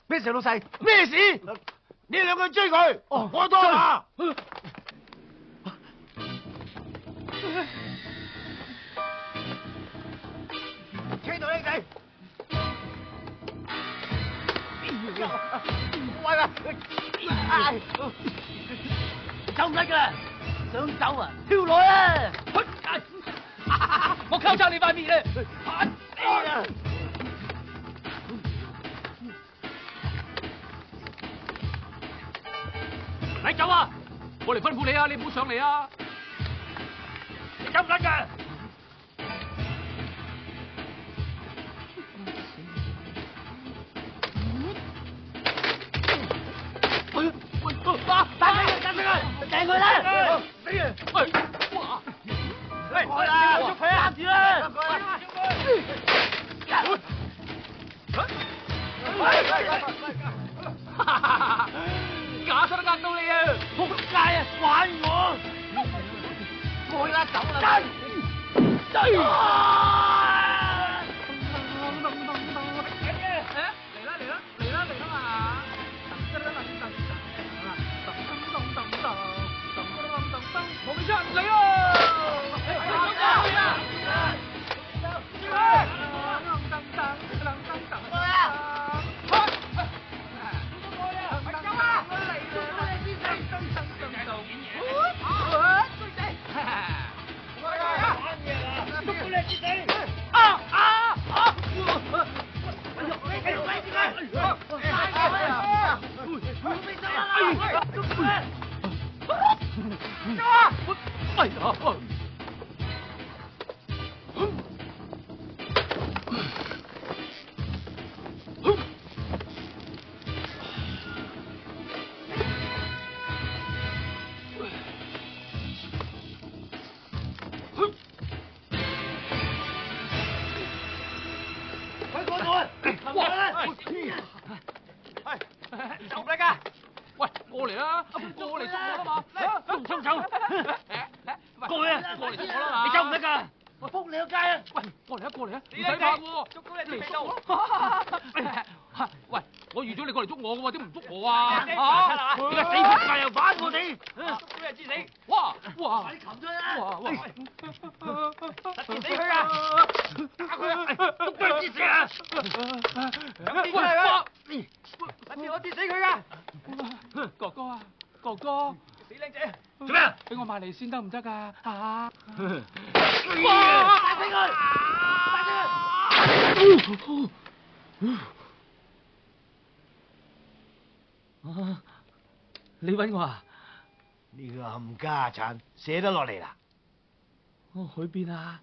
咩事老細？咩事？呢兩個追佢，我多下。車度靚仔，喂，走唔甩噶啦！想走啊？跳落啊！我交叉你塊面咧！你走啊！我嚟吩咐你啊！你唔好上嚟啊！你走唔甩噶！打佢啦！死啊！哇！開啦！捉佢啊！住啦！假手都呃到你啊！仆街啊！玩我！開啦！走啦！冇出嚟啊！哎呀！走嚟噶！喂，過嚟啦！過嚟捉我啦嘛！仲衝走！過嚟啊！過嚟捉我啦嘛！你走唔得噶！我仆你個街啊！喂，過嚟啊！過嚟啊！唔使怕喎！捉到你嚟到！喂，我預咗你過嚟捉我嘅喎，點唔捉我啊？你個死仆街又玩我哋！捉到人知死！哇！哇！快啲擒咗啦！哇！哇！實跌死佢啊！打佢啊！捉到人知死啊！喂！實跌我跌死佢噶！哥哥啊，哥哥，死靚仔！做咩啊？俾我埋嚟先得唔得㗎？嚇！哇！打死佢！打死佢！你揾我啊？呢個冚家鏟寫得落嚟啦！我去邊啊？